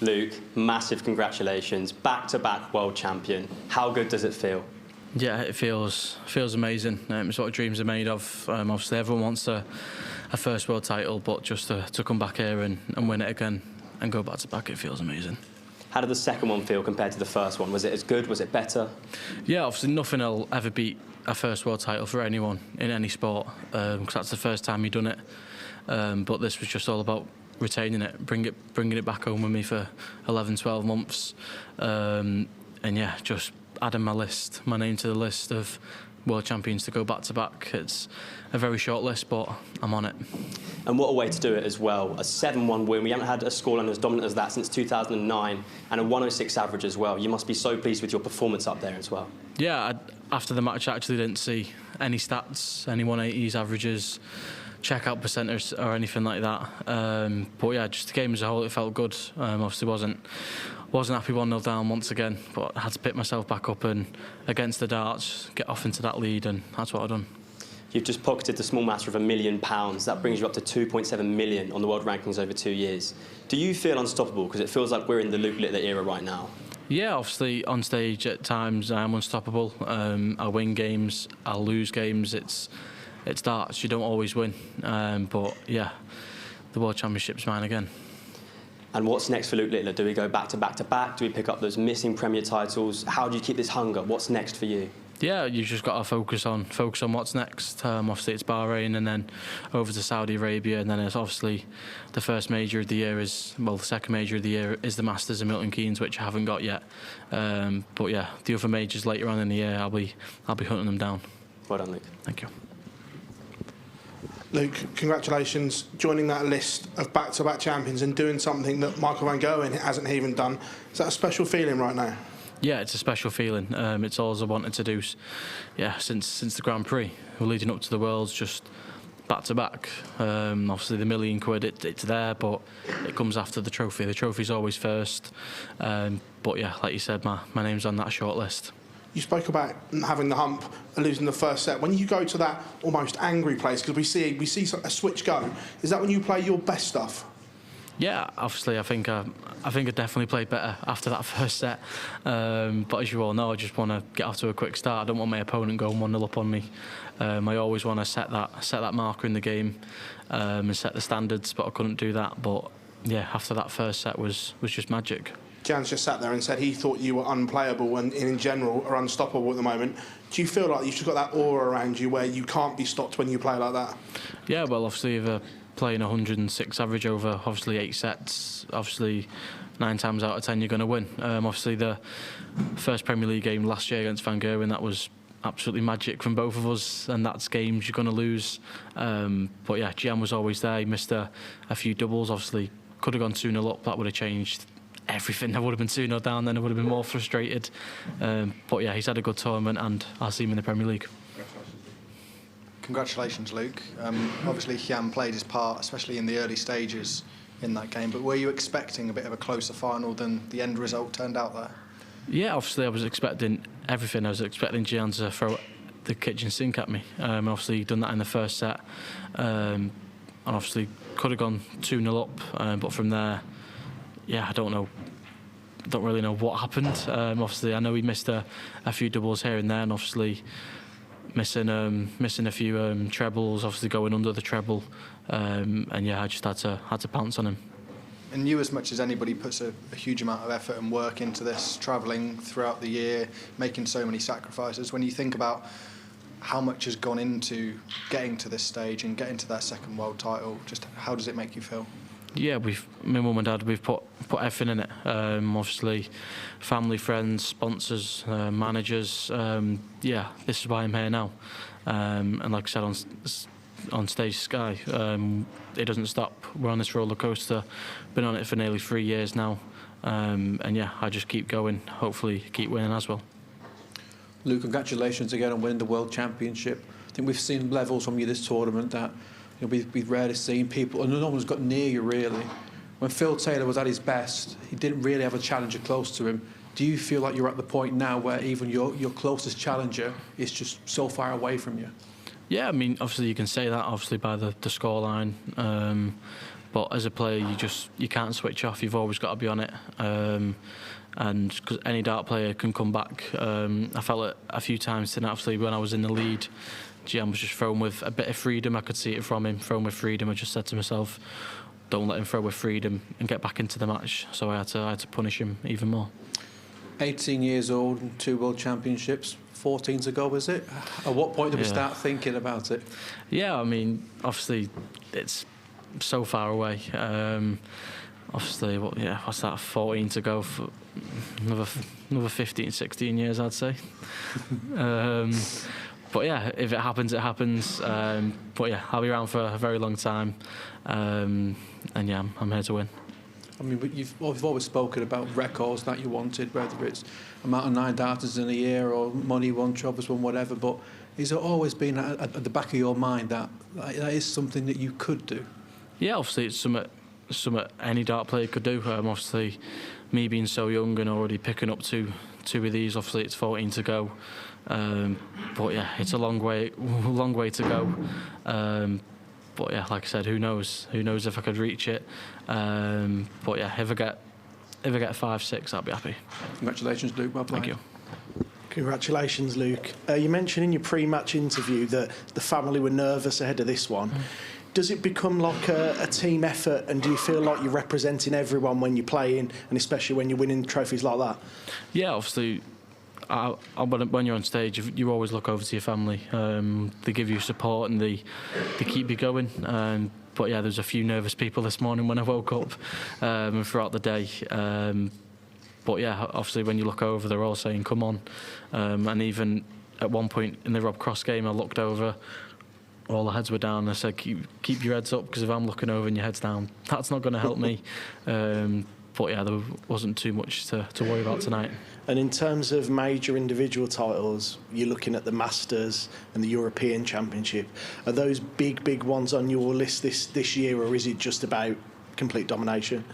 Luke, massive congratulations. Back-to-back world champion. How good does it feel? Yeah, it feels amazing. It's what dreams are made of. Obviously, everyone wants a first world title, but just to come back here and win it again and go back-to-back, it feels amazing. How did the second one feel compared to the first one? Was it as good? Was it better? Yeah, obviously nothing will ever beat a first world title for anyone in any sport, because that's the first time you've done it. But this was just all about retaining it, bringing it back home with me for 11, 12 months, and yeah, just adding my name to the list of world champions to go back-to-back. It's a very short list, but I'm on it. And what a way to do it as well. A 7-1 win. We haven't had a scoreline as dominant as that since 2009, and a 106 average as well. You must be so pleased with your performance up there as well. Yeah, after the match, I actually didn't see any stats, any 180s, averages, checkout percentages or anything like that. But yeah, just the game as a whole, it felt good. Obviously wasn't happy 1-0 down once again, but I had to pick myself back up and against the darts, get off into that lead, and that's what I've done. You've just pocketed the small matter of £1 million. That brings you up to 2.7 million on the world rankings over 2 years. Do you feel unstoppable? Because it feels like we're in the Luke Littler era right now. Yeah, obviously on stage at times I am unstoppable. I win games, I lose games. It's darts, you don't always win. But yeah, the World Championship's mine again. And what's next for Luke Littler? Do we go back to back to back? Do we pick up those missing Premier titles? How do you keep this hunger? What's next for you? Yeah, you've just got to focus on what's next. Obviously it's Bahrain and then over to Saudi Arabia, and then it's obviously the first major of the year the second major of the year is the Masters of Milton Keynes, which I haven't got yet. But yeah, the other majors later on in the year, I'll be hunting them down. Well done, Luke. Thank you. Luke, congratulations joining that list of back-to-back champions and doing something that Michael van Gerwen hasn't even done. Is that a special feeling right now? Yeah, it's a special feeling. It's all I wanted to do, since the Grand Prix. We're leading up to the Worlds, just back-to-back. Obviously the £1 million, it's there, but it comes after the trophy. The trophy's always first. But yeah, like you said, my name's on that short list. You spoke about having the hump and losing the first set. When you go to that almost angry place, because we see a switch go, is that when you play your best stuff? Yeah, obviously I think I definitely played better after that first set. But as you all know, I just want to get off to a quick start. I don't want my opponent going 1-0 up on me. I always want to set that marker in the game and set the standards, but I couldn't do that. But yeah, after that first set was just magic. Jan's just sat there and said he thought you were unplayable and in general are unstoppable at the moment. Do you feel like you've just got that aura around you where you can't be stopped when you play like that? Yeah, well, obviously if playing 106 average over obviously 8 sets, obviously 9 times out of 10 you're going to win. Obviously the first Premier League game last year against Van Gerwen, that was absolutely magic from both of us, and that's games you're going to lose. But yeah, Jan was always there. He missed a few doubles, obviously could have gone 2-0 up, that would have changed everything. I would have been 2-0 down, then I would have been more frustrated. But yeah, he's had a good tournament and I'll see him in the Premier League. Congratulations, Luke. Obviously, Jan played his part, especially in the early stages in that game, but were you expecting a bit of a closer final than the end result turned out there? Yeah, obviously I was expecting everything. I was expecting Jan to throw the kitchen sink at me. Obviously he'd done that in the first set, and obviously could have gone 2-0 up, but from there, yeah, I don't really know what happened. Obviously I know he missed a few doubles here and there, and obviously missing a few trebles, obviously going under the treble, and yeah, I just had to pounce on him. And you, as much as anybody, puts a huge amount of effort and work into this, travelling throughout the year, making so many sacrifices. When you think about how much has gone into getting to this stage and getting to that second world title, just how does it make you feel? Yeah, my mum and dad, we've put everything in it. Obviously, family, friends, sponsors, managers. Yeah, this is why I'm here now. And like I said on Stage Sky, it doesn't stop. We're on this roller coaster. Been on it for nearly 3 years now. And yeah, I just keep going. Hopefully, keep winning as well. Luke, congratulations again on winning the World Championship. I think we've seen levels from you this tournament that we've rarely seen people, and no one's got near you really. When Phil Taylor was at his best, he didn't really have a challenger close to him. Do you feel like you're at the point now where even your closest challenger is just so far away from you? Yeah, I mean, obviously you can say that, obviously by the scoreline. But as a player, you can't switch off. You've always got to be on it. And because any dart player can come back. I felt it a few times tonight. Obviously, when I was in the lead, Gian was just throwing with a bit of freedom. I could see it from him, throwing with freedom. I just said to myself, don't let him throw with freedom and get back into the match. So I had to punish him even more. 18 years old and 2 World Championships, 14 to go, is it? At what point did we start thinking about it? Yeah, I mean, obviously, it's so far away. Obviously, what's that, 14 to go for another 15, 16 years, I'd say. But yeah, if it happens, it happens. But yeah, I'll be around for a very long time. And yeah, I'm here to win. I mean, but you've always spoken about records that you wanted, whether it's amount of 9 darters in a year or money won, trophies won, whatever. But has it always been at the back of your mind that is something that you could do? Yeah, obviously it's something any dart player could do. Obviously, me being so young and already picking up two of these, obviously it's 14 to go. But yeah, it's a long way to go. But yeah, like I said, who knows? Who knows if I could reach it? But yeah, if I get 5, 6, I'll be happy. Congratulations, Luke. Well played. Thank you. Congratulations, Luke. You mentioned in your pre-match interview that the family were nervous ahead of this one. Does it become like a team effort, and do you feel like you're representing everyone when you're playing, and especially when you're winning trophies like that? Yeah, obviously. When you're on stage, you always look over to your family. They give you support and they keep you going. But yeah, there's a few nervous people this morning when I woke up and throughout the day. But yeah, obviously when you look over, they're all saying, come on. And even at one point in the Rob Cross game, I looked over, all the heads were down. I said, keep your heads up, because if I'm looking over and your head's down, that's not going to help me. But yeah, there wasn't too much to worry about tonight. And in terms of major individual titles, you're looking at the Masters and the European Championship. Are those big ones on your list this year, or is it just about complete domination?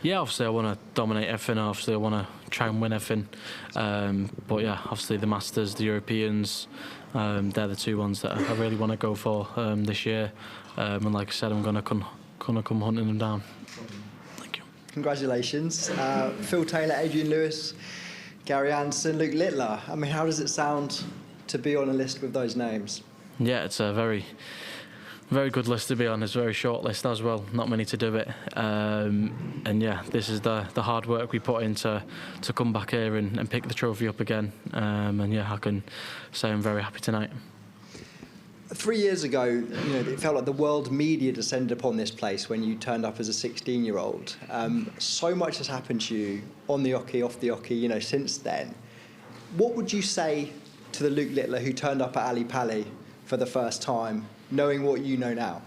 Yeah, obviously I want to dominate everything. Obviously I want to try and win everything. But yeah, obviously the Masters, the Europeans, they're the 2 ones that I really want to go for this year. And like I said, I'm going to come hunting them down. Thank you. Congratulations. Phil Taylor, Adrian Lewis, Gary Anderson, Luke Littler. I mean, how does it sound to be on a list with those names? Yeah, it's a very good list to be on. It's a very short list as well. Not many to do it. And yeah, this is the hard work we put in to come back here and pick the trophy up again. And yeah, I can say I'm very happy tonight. 3 years ago, it felt like the world media descended upon this place when you turned up as a 16-year-old. So much has happened to you on the oche, off the oche, since then. What would you say to the Luke Littler who turned up at Ali Pali for the first time, knowing what you know now?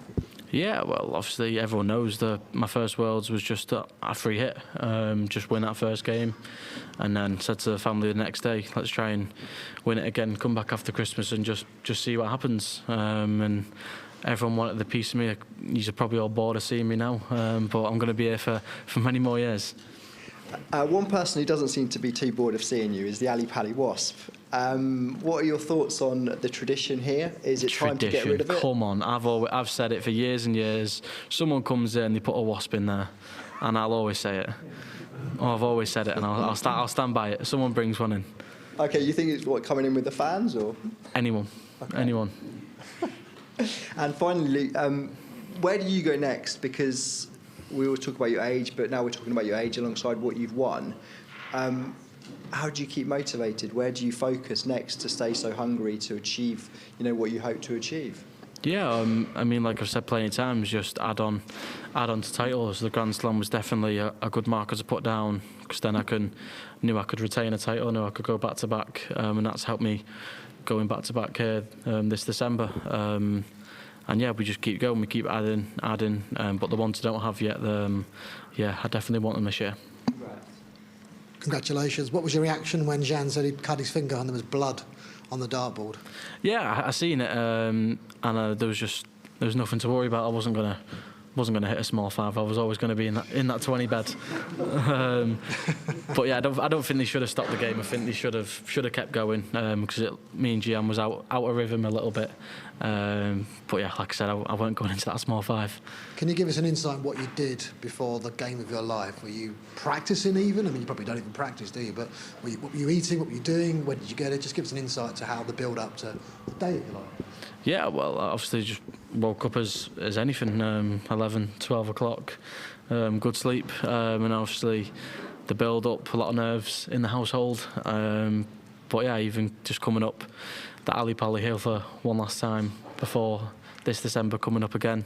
Yeah, well, obviously everyone knows that my first Worlds was just a free hit, just win that first game, and then said to the family the next day, let's try and win it again, come back after Christmas and just see what happens. And everyone wanted the piece of me. You're probably all bored of seeing me now, but I'm going to be here for many more years. One person who doesn't seem to be too bored of seeing you is the Ali Pali Wasp. What are your thoughts on the tradition here? Is it time to get rid of it? Come on, I've said it for years and years. Someone comes in, they put a wasp in there, and I'll always say it. I've always said it, and I'll stand by it. Someone brings one in. Okay, you think it's coming in with the fans or anyone? Okay. Anyone. And finally, where do you go next? Because we always talk about your age, but now we're talking about your age alongside what you've won. How do you keep motivated? Where do you focus next to stay so hungry to achieve, what you hope to achieve? Yeah, I mean, like I've said plenty of times, just add on to titles. The Grand Slam was definitely a good marker to put down, because then knew I could retain a title, knew I could go back to back, and that's helped me going back to back here this December. And yeah, we just keep going, we keep adding. But the ones I don't have yet, I definitely want them this year. Congratulations. What was your reaction when Gian said he'd cut his finger and there was blood on the dartboard? Yeah, I seen it, and there was nothing to worry about. I wasn't gonna hit a small 5. I was always going to be in that 20 bed. But yeah, I don't think they should have stopped the game. I think they should have kept going, because me and Gian was out of rhythm a little bit. But yeah, like I said, I weren't going into that small five. Can you give us an insight on what you did before the game of your life? Were you practicing even? I mean, you probably don't even practice, do you? But what were you eating? What were you doing? When did you get it? Just give us an insight to how the build-up to the day, if you like. Yeah, well, obviously just woke up as anything, 11, 12 o'clock, good sleep, and obviously the build-up, a lot of nerves in the household. But yeah, even just coming up the Ali Pali Hill for one last time before this December coming up again.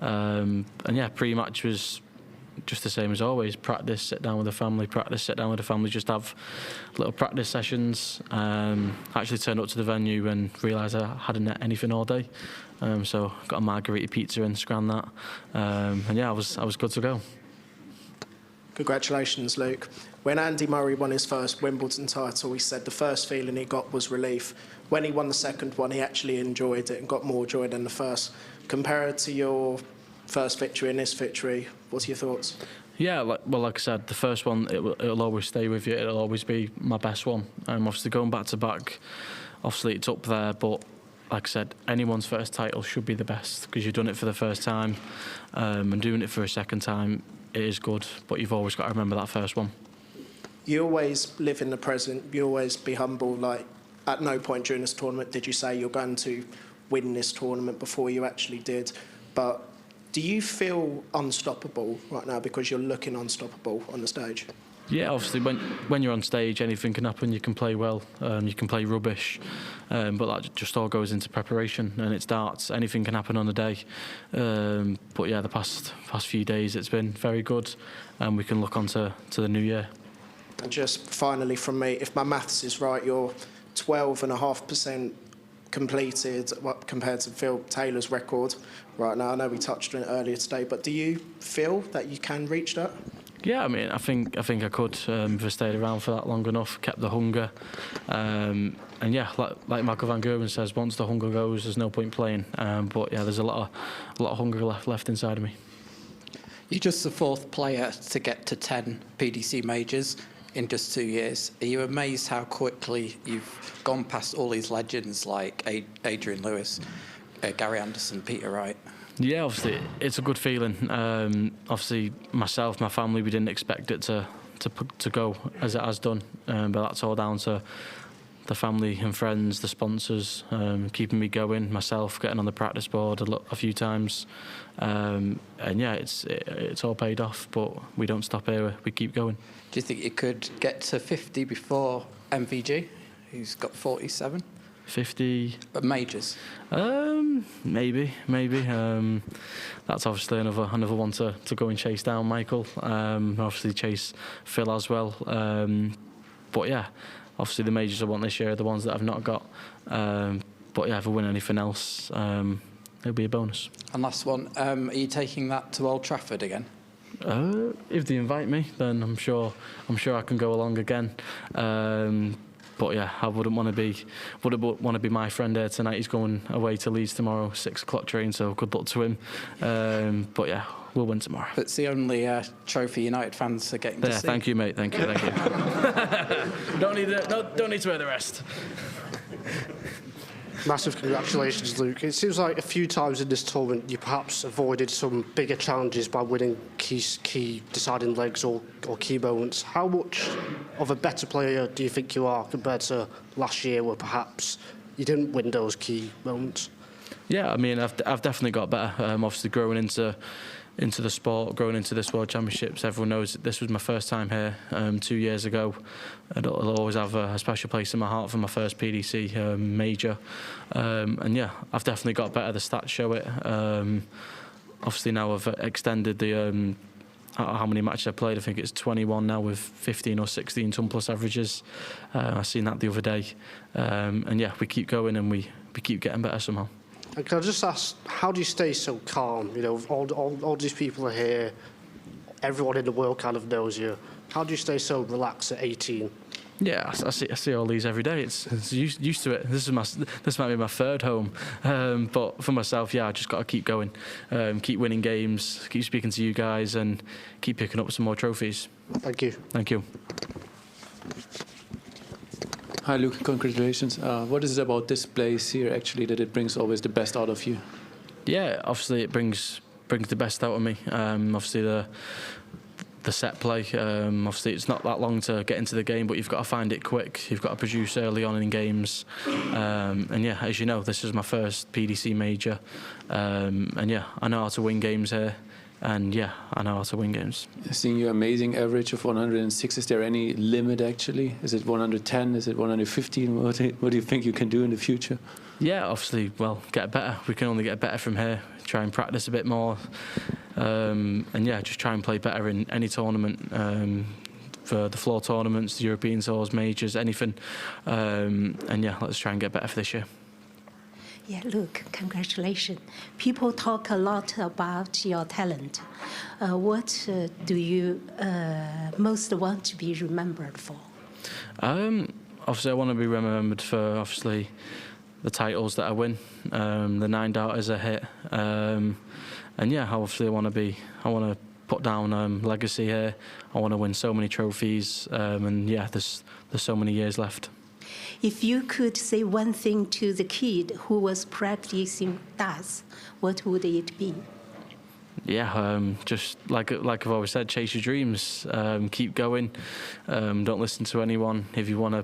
And yeah, pre-match was just the same as always. Practice, sit down with the family, practice, sit down with the family, just have little practice sessions. Actually turned up to the venue and realised I hadn't ate anything all day. So got a margherita pizza and scran that. And yeah, I was good to go. Congratulations, Luke. When Andy Murray won his first Wimbledon title, he said the first feeling he got was relief. When he won the second one, he actually enjoyed it and got more joy than the first. Compared to your first victory and this victory, what are your thoughts? Yeah, like I said, the first one, it'll always stay with you. It'll always be my best one. Obviously, going back to back, obviously it's up there, but like I said, anyone's first title should be the best because you've done it for the first time, and doing it for a second time, it is good, but you've always got to remember that first one. You always live in the present. You always be humble. Like, at no point during this tournament did you say you're going to win this tournament before you actually did. But do you feel unstoppable right now because you're looking unstoppable on the stage? Yeah, obviously, when you're on stage, anything can happen. You can play well, you can play rubbish, but that just all goes into preparation, and it's darts. Anything can happen on the day. But yeah, the past few days, it's been very good, and we can look on to the new year. And just finally from me, if my maths is right, you're 12.5% completed compared to Phil Taylor's record right now. I know we touched on it earlier today, but do you feel that you can reach that? Yeah, I mean, I think I could if I stayed around for that long enough, kept the hunger, and yeah, like Michael van Gerwen says, once the hunger goes, there's no point playing. But yeah, there's a lot of hunger left inside of me. You're just the fourth player to get to 10 PDC majors in just 2 years. Are you amazed how quickly you've gone past all these legends like Adrian Lewis, Gary Anderson, Peter Wright? Yeah, obviously it's a good feeling. Obviously myself, my family, we didn't expect it to go as it has done, but that's all down to the family and friends, the sponsors, keeping me going, myself getting on the practice board a few times, and yeah, it's all paid off. But we don't stop here; we keep going. Do you think you could get to 50 before MVG, who's got 47? 50 majors? Maybe. That's obviously another one to go and chase down, Michael. Obviously chase Phil as well. But yeah, obviously the majors I want this year are the ones that I've not got. But yeah, if I win anything else, it'll be a bonus. And last one, are you taking that to Old Trafford again? If they invite me, then I'm sure I can go along again. But yeah, I wouldn't want to be my friend here tonight. He's going away to Leeds tomorrow, 6 o'clock train. So good luck to him. But yeah, we'll win tomorrow. It's the only trophy United fans are getting to see. Thank you, mate. Thank you. Don't need to hear the rest. Massive congratulations, Luke. It seems like a few times in this tournament you perhaps avoided some bigger challenges by winning key deciding legs or key moments. How much of a better player do you think you are compared to last year where perhaps you didn't win those key moments? Yeah, I mean, I've definitely got better. Obviously, growing into the sport, growing into this World Championships, everyone knows that this was my first time here 2 years ago. It'll always have a special place in my heart for my first PDC major. And yeah, I've definitely got better. The stats show it. Obviously now I've extended the how many matches I've played. I think it's 21 now with 15 or 16 ton plus averages. I seen that the other day. And yeah, we keep going and we keep getting better somehow. And can I just ask, how do you stay so calm? You know, all these people are here, everyone in the world kind of knows you. How do you stay so relaxed at 18? Yeah, I see all these every day. It's used to it. This might be my third home, but for myself, yeah, I just got to keep going, keep winning games, keep speaking to you guys, and keep picking up some more trophies. Thank you. Thank you. Hi, Luke. Congratulations. What is it about this place here, actually, that it brings always the best out of you? Yeah, obviously it brings the best out of me. Obviously the set play. Obviously it's not that long to get into the game, but you've got to find it quick. You've got to produce early on in games. And yeah, as you know, this is my first PDC major. And yeah, I know how to win games here. And yeah, I know how to win games. Seeing your amazing average of 106, is there any limit actually? Is it 110? Is it 115? What do you think you can do in the future? Yeah, obviously, well, get better. We can only get better from here. Try and practice a bit more. And yeah, just try and play better in any tournament. For the floor tournaments, the European tours, majors, anything. And yeah, let's try and get better for this year. Yeah, look, congratulations. People talk a lot about your talent. What do you most want to be remembered for? Obviously, I want to be remembered for, obviously, the titles that I win, the 9 darters I hit. And yeah, obviously I want to put down legacy here. I want to win so many trophies. And yeah, there's so many years left. If you could say one thing to the kid who was practicing darts, what would it be? Yeah, just like I've always said, chase your dreams, keep going, don't listen to anyone. If you want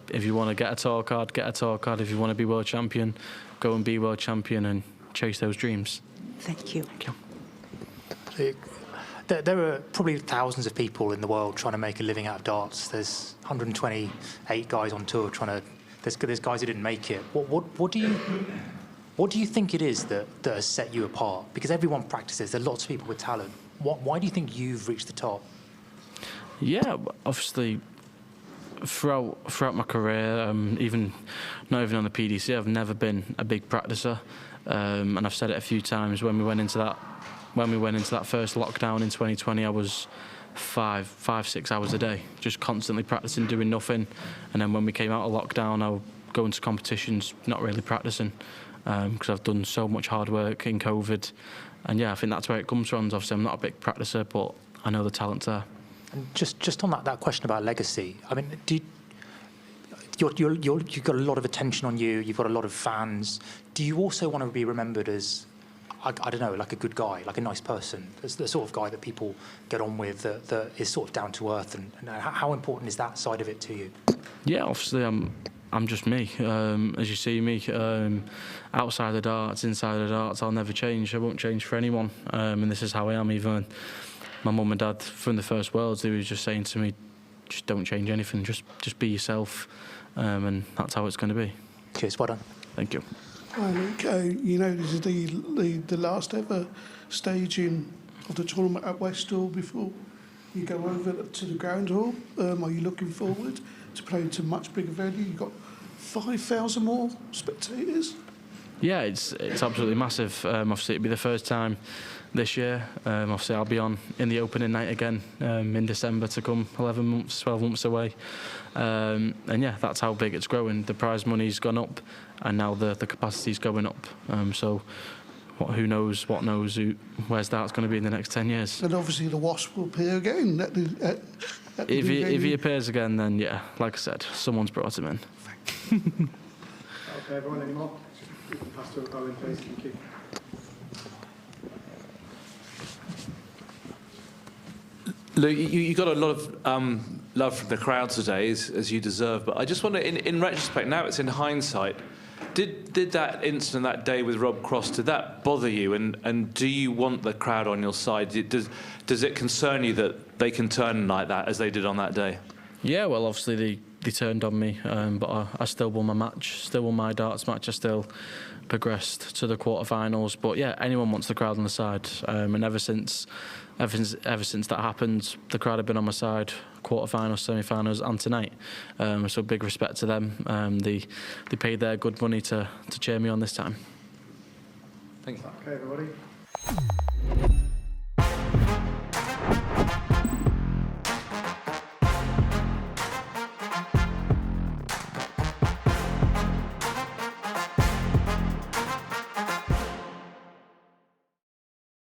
to get a tour card, get a tour card. If you want to be world champion, go and be world champion and chase those dreams. Thank you. Thank you. There are probably thousands of people in the world trying to make a living out of darts. There's 128 guys on tour trying to. There's guys who didn't make it. What do you think it is that has set you apart? Because everyone practices. There are lots of people with talent. Why do you think you've reached the top? Yeah, obviously, throughout my career, not even on the PDC, I've never been a big practicer, and I've said it a few times. When we went into that first lockdown in 2020, I was 5-6 hours a day, just constantly practicing, doing nothing. And then when we came out of lockdown, I would go into competitions, not really practicing, because I've done so much hard work in COVID. And yeah, I think that's where it comes from. Obviously, I'm not a big practicer, but I know the talent's there. And just on that question about legacy, I mean, you've got a lot of attention on you. You've got a lot of fans. Do you also want to be remembered as, I don't know, like a good guy, like a nice person, as the sort of guy that people get on with, that is sort of down to earth? And how important is that side of it to you? Yeah, obviously I'm just me. As you see me, outside the darts, inside the darts, I'll never change. I won't change for anyone. And this is how I am. Even my mum and dad from the first Worlds, they were just saying to me, just don't change anything. Just be yourself. And that's how it's going to be. Cheers, well done. Thank you. Hi, Luke. You know, this is the last ever staging of the tournament at Westall before you go over to the ground hall. Are you looking forward to playing to much bigger venue? You've got 5,000 more spectators. Yeah, it's absolutely massive. Obviously, it'll be the first time this year. Obviously, I'll be on in the opening night again in December to come, 11 months, 12 months away. And yeah, that's how big it's growing. The prize money's gone up, and now the capacity's going up. So who knows where's that's going to be in the next 10 years. And obviously the Wasp will appear again. If he appears again, then yeah, like I said, someone's brought him in. Okay, everyone, any more? Pass to Owen, please. Thank you. Luke, you got a lot of love from the crowd today, as you deserve. But I just wonder, in retrospect, now it's in hindsight, did that incident that day with Rob Cross, did that bother you? And do you want the crowd on your side? Does it concern you that they can turn like that as they did on that day? Yeah, well, obviously they turned on me, but I still won my match, still won my darts match. I still progressed to the quarterfinals. But yeah, anyone wants the crowd on the side, and ever since that happened, the crowd have been on my side, quarterfinals, semi-finals, and tonight. So big respect to them. They paid their good money to cheer me on this time. Thank you. Okay, everybody.